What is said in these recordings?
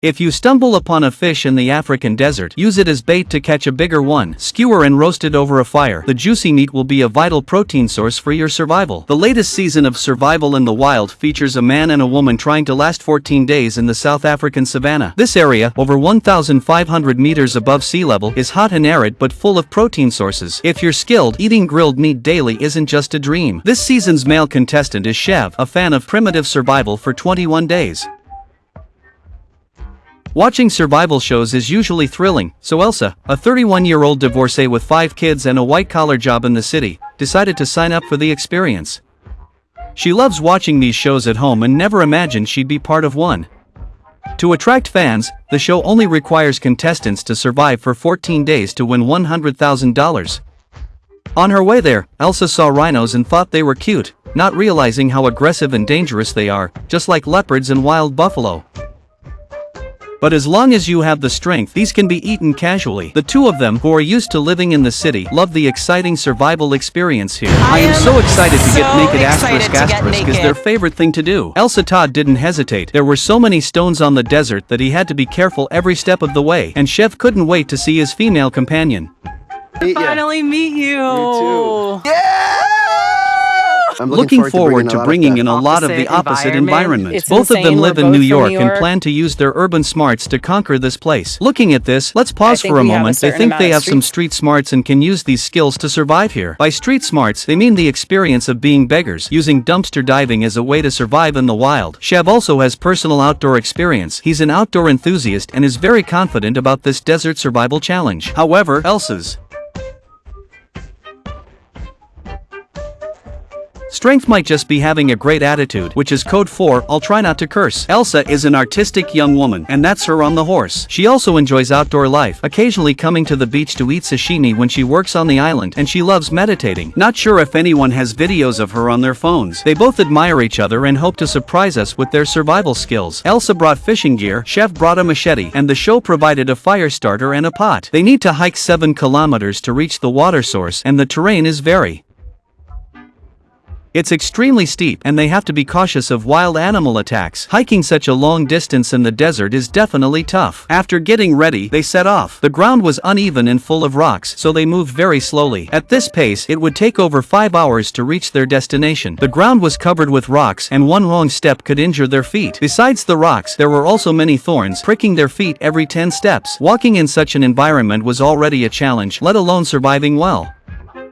If you stumble upon a fish in the African desert, use it as bait to catch a bigger one. Skewer and roast it over a fire. The juicy meat will be a vital protein source for your survival. The latest season of Survival in the Wild features a man and a woman trying to last 14 days in the South African savannah. This area, over 1,500 meters above sea level, is hot and arid but full of protein sources. If you're skilled, eating grilled meat daily isn't just a dream. This season's male contestant is Chev, a fan of primitive survival for 21 days. Watching survival shows is usually thrilling, so Elsa, a 31-year-old divorcee with 5 kids and a white-collar job in the city, decided to sign up for the experience. She loves watching these shows at home and never imagined she'd be part of one. To attract fans, the show only requires contestants to survive for 14 days to win $100,000. On her way there, Elsa saw rhinos and thought they were cute, not realizing how aggressive and dangerous they are, just like leopards and wild buffalo. But as long as you have the strength, these can be eaten casually. The two of them, who are used to living in the city, love the exciting survival experience here. I am so excited to get naked *** is their favorite thing to do. Elsa Todd didn't hesitate. There were so many stones on the desert that he had to be careful every step of the way, and Chev couldn't wait to see his female companion. Finally meet you. Me too. Yeah! I'm looking forward to bringing in a lot of the opposite environments. Both of them live in New York and plan to use their urban smarts to conquer this place. Looking at this, let's pause for a moment. They think they have some street smarts and can use these skills to survive here. By street smarts, they mean the experience of being beggars, using dumpster diving as a way to survive in the wild. Chev also has personal outdoor experience. He's an outdoor enthusiast and is very confident about this desert survival challenge. However, Elsa's strength might just be having a great attitude, which is code for, I'll try not to curse. Elsa is an artistic young woman, and that's her on the horse. She also enjoys outdoor life, occasionally coming to the beach to eat sashimi when she works on the island, and she loves meditating. Not sure if anyone has videos of her on their phones. They both admire each other and hope to surprise us with their survival skills. Elsa brought fishing gear, Chev brought a machete, and the show provided a fire starter and a pot. They need to hike 7 kilometers to reach the water source, and the terrain is It's extremely steep, and they have to be cautious of wild animal attacks. Hiking such a long distance in the desert is definitely tough. After getting ready, they set off. The ground was uneven and full of rocks, so they moved very slowly. At this pace, it would take over 5 hours to reach their destination. The ground was covered with rocks, and one wrong step could injure their feet. Besides the rocks, there were also many thorns, pricking their feet every 10 steps. Walking in such an environment was already a challenge, let alone surviving well.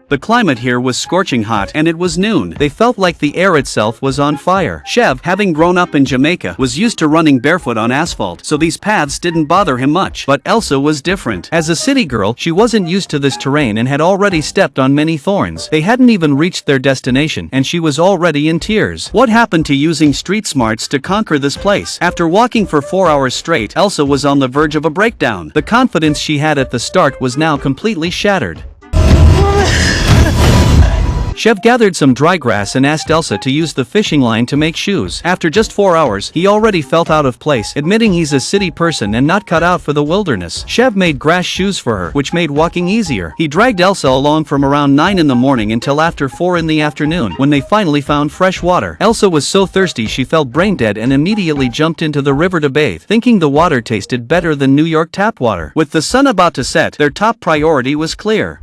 The climate here was scorching hot, and it was noon. They felt like the air itself was on fire. Chev, having grown up in Jamaica, was used to running barefoot on asphalt, so these paths didn't bother him much. But Elsa was different. As a city girl, she wasn't used to this terrain and had already stepped on many thorns. They hadn't even reached their destination, and she was already in tears. What happened to using street smarts to conquer this place? After walking for 4 hours straight, Elsa was on the verge of a breakdown. The confidence she had at the start was now completely shattered. Chev gathered some dry grass and asked Elsa to use the fishing line to make shoes. After just 4 hours, he already felt out of place, admitting he's a city person and not cut out for the wilderness. Chev made grass shoes for her, which made walking easier. He dragged Elsa along from around 9 in the morning until after 4 in the afternoon, when they finally found fresh water. Elsa was so thirsty she felt brain dead and immediately jumped into the river to bathe, thinking the water tasted better than New York tap water. With the sun about to set, their top priority was clear.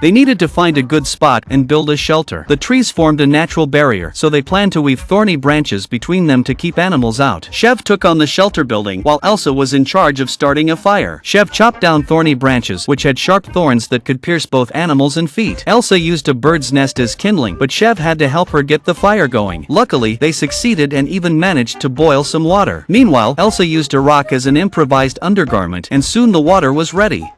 They needed to find a good spot and build a shelter. The trees formed a natural barrier, so they planned to weave thorny branches between them to keep animals out. Chev took on the shelter building, while Elsa was in charge of starting a fire. Chev chopped down thorny branches, which had sharp thorns that could pierce both animals and feet. Elsa used a bird's nest as kindling, but Chev had to help her get the fire going. Luckily, they succeeded and even managed to boil some water. Meanwhile, Elsa used a rock as an improvised undergarment, and soon the water was ready.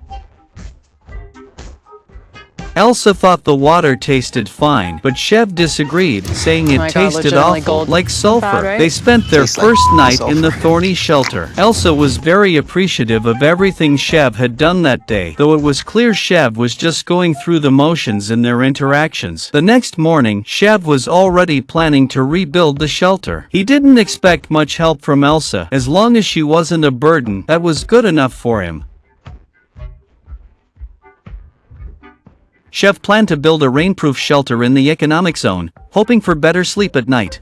Elsa thought the water tasted fine, but Chev disagreed, saying it tasted awful, like sulfur. They spent their first night in the thorny shelter. Elsa was very appreciative of everything Chev had done that day, though it was clear Chev was just going through the motions in their interactions. The next morning, Chev was already planning to rebuild the shelter. He didn't expect much help from Elsa. As long as she wasn't a burden, that was good enough for him. Chev planned to build a rainproof shelter in the economic zone, hoping for better sleep at night.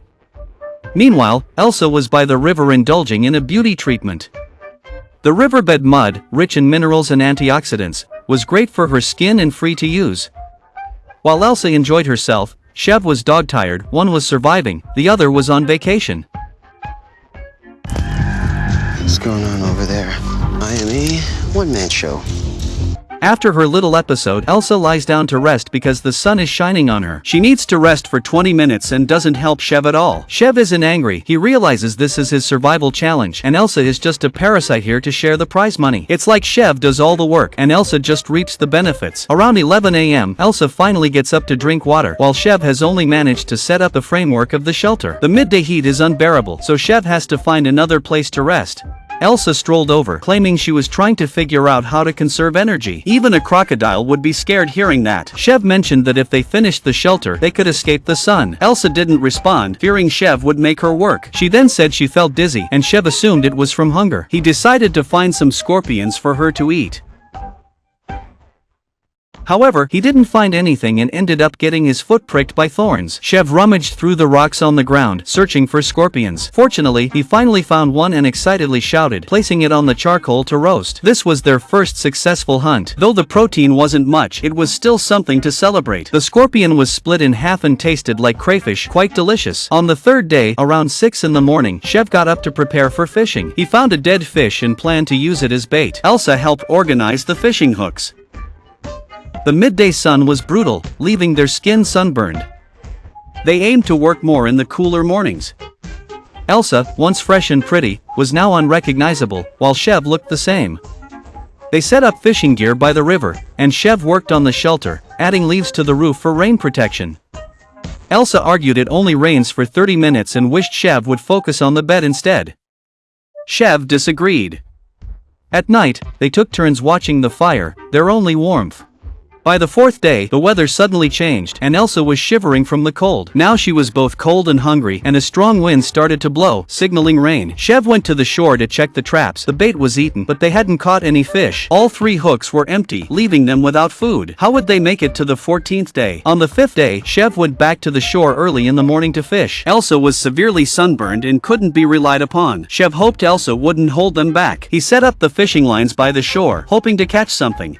Meanwhile, Elsa was by the river indulging in a beauty treatment. The riverbed mud, rich in minerals and antioxidants, was great for her skin and free to use. While Elsa enjoyed herself, Chev was dog-tired. One was surviving, the other was on vacation. What's going on over there? I am a one-man show. After her little episode, Elsa lies down to rest because the sun is shining on her. She needs to rest for 20 minutes and doesn't help Chev at all. Chev isn't angry, he realizes this is his survival challenge, and Elsa is just a parasite here to share the prize money. It's like Chev does all the work, and Elsa just reaps the benefits. Around 11 a.m., Elsa finally gets up to drink water, while Chev has only managed to set up the framework of the shelter. The midday heat is unbearable, so Chev has to find another place to rest. Elsa strolled over, claiming she was trying to figure out how to conserve energy. Even a crocodile would be scared hearing that. Chev mentioned that if they finished the shelter, they could escape the sun. Elsa didn't respond, fearing Chev would make her work. She then said she felt dizzy, and Chev assumed it was from hunger. He decided to find some scorpions for her to eat. However, he didn't find anything and ended up getting his foot pricked by thorns. Chev rummaged through the rocks on the ground, searching for scorpions. Fortunately, he finally found one and excitedly shouted, placing it on the charcoal to roast. This was their first successful hunt. Though the protein wasn't much, it was still something to celebrate. The scorpion was split in half and tasted like crayfish, quite delicious. On the third day, around 6 in the morning, Chev got up to prepare for fishing. He found a dead fish and planned to use it as bait. Elsa helped organize the fishing hooks. The midday sun was brutal, leaving their skin sunburned. They aimed to work more in the cooler mornings. Elsa, once fresh and pretty, was now unrecognizable, while Chev looked the same. They set up fishing gear by the river, and Chev worked on the shelter, adding leaves to the roof for rain protection. Elsa argued it only rains for 30 minutes and wished Chev would focus on the bed instead. Chev disagreed. At night, they took turns watching the fire, their only warmth. By the fourth day, the weather suddenly changed, and Elsa was shivering from the cold. Now she was both cold and hungry, and a strong wind started to blow, signaling rain. Chev went to the shore to check the traps. The bait was eaten, but they hadn't caught any fish. All 3 hooks were empty, leaving them without food. How would they make it to the 14th day? On the 5th day, Chev went back to the shore early in the morning to fish. Elsa was severely sunburned and couldn't be relied upon. Chev hoped Elsa wouldn't hold them back. He set up the fishing lines by the shore, hoping to catch something.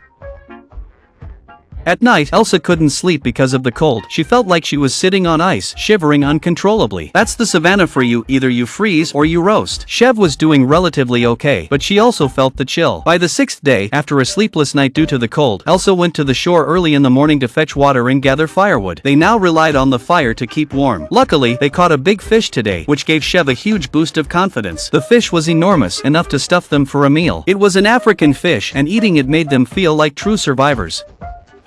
At night, Elsa couldn't sleep because of the cold. She felt like she was sitting on ice, shivering uncontrollably. That's the savannah for you, either you freeze or you roast. Chev was doing relatively okay, but she also felt the chill. By the 6th day, after a sleepless night due to the cold, Elsa went to the shore early in the morning to fetch water and gather firewood. They now relied on the fire to keep warm. Luckily, they caught a big fish today, which gave Chev a huge boost of confidence. The fish was enormous, enough to stuff them for a meal. It was an African fish, and eating it made them feel like true survivors.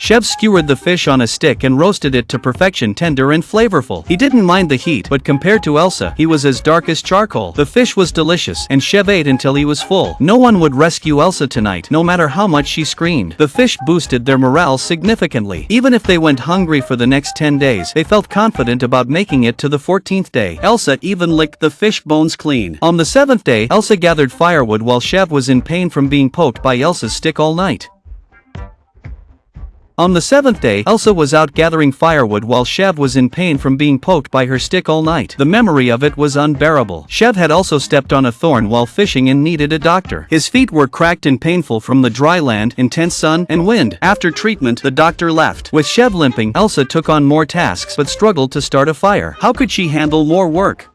Chev skewered the fish on a stick and roasted it to perfection, tender and flavorful. He didn't mind the heat, but compared to Elsa, he was as dark as charcoal. The fish was delicious, and Chev ate until he was full. No one would rescue Elsa tonight, no matter how much she screamed. The fish boosted their morale significantly. Even if they went hungry for the next 10 days, they felt confident about making it to the 14th day. Elsa even licked the fish bones clean. On the 7th day, Elsa gathered firewood while Chev was in pain from being poked by Elsa's stick all night. On the 7th day, Elsa was out gathering firewood while Chev was in pain from being poked by her stick all night. The memory of it was unbearable. Chev had also stepped on a thorn while fishing and needed a doctor. His feet were cracked and painful from the dry land, intense sun, and wind. After treatment, the doctor left. With Chev limping, Elsa took on more tasks but struggled to start a fire. How could she handle more work?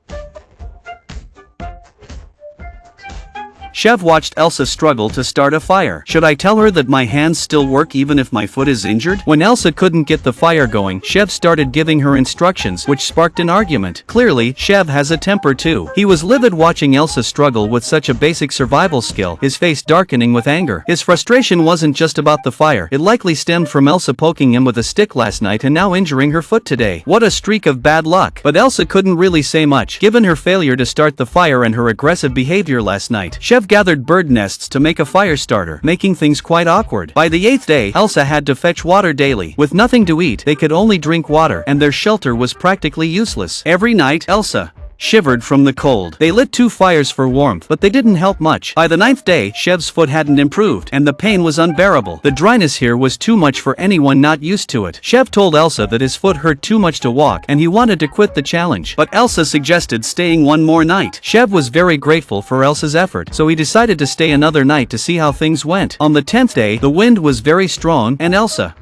Chev watched Elsa struggle to start a fire. Should I tell her that my hands still work even if my foot is injured? When Elsa couldn't get the fire going, Chev started giving her instructions, which sparked an argument. Clearly, Chev has a temper too. He was livid watching Elsa struggle with such a basic survival skill, his face darkening with anger. His frustration wasn't just about the fire, it likely stemmed from Elsa poking him with a stick last night and now injuring her foot today. What a streak of bad luck. But Elsa couldn't really say much, given her failure to start the fire and her aggressive behavior last night. Chev gathered bird nests to make a fire starter, making things quite awkward. By the 8th day, Elsa had to fetch water daily. With nothing to eat, they could only drink water, and their shelter was practically useless. Every night, Elsa shivered from the cold. They lit 2 fires for warmth, but they didn't help much. By the 9th day, Chev's foot hadn't improved, and the pain was unbearable. The dryness here was too much for anyone not used to it. Chev told Elsa that his foot hurt too much to walk, and he wanted to quit the challenge. But Elsa suggested staying one more night. Chev was very grateful for Elsa's effort, so he decided to stay another night to see how things went. On the 10th day, the wind was very strong, and Elsa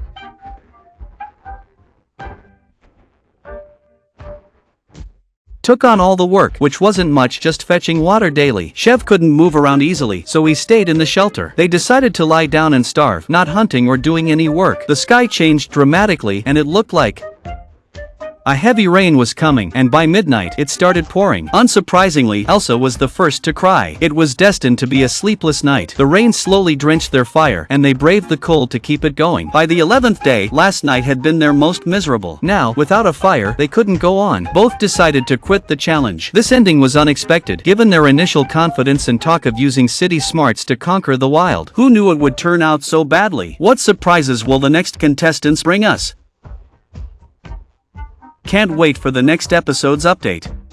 took on all the work, which wasn't much, just fetching water daily. Chev couldn't move around easily, so he stayed in the shelter. They decided to lie down and starve, not hunting or doing any work. The sky changed dramatically, and it looked like a heavy rain was coming, and by midnight, it started pouring. Unsurprisingly, Elsa was the first to cry. It was destined to be a sleepless night. The rain slowly drenched their fire, and they braved the cold to keep it going. By the 11th day, last night had been their most miserable. Now, without a fire, they couldn't go on. Both decided to quit the challenge. This ending was unexpected, given their initial confidence and talk of using city smarts to conquer the wild. Who knew it would turn out so badly? What surprises will the next contestants bring us? Can't wait for the next episode's update.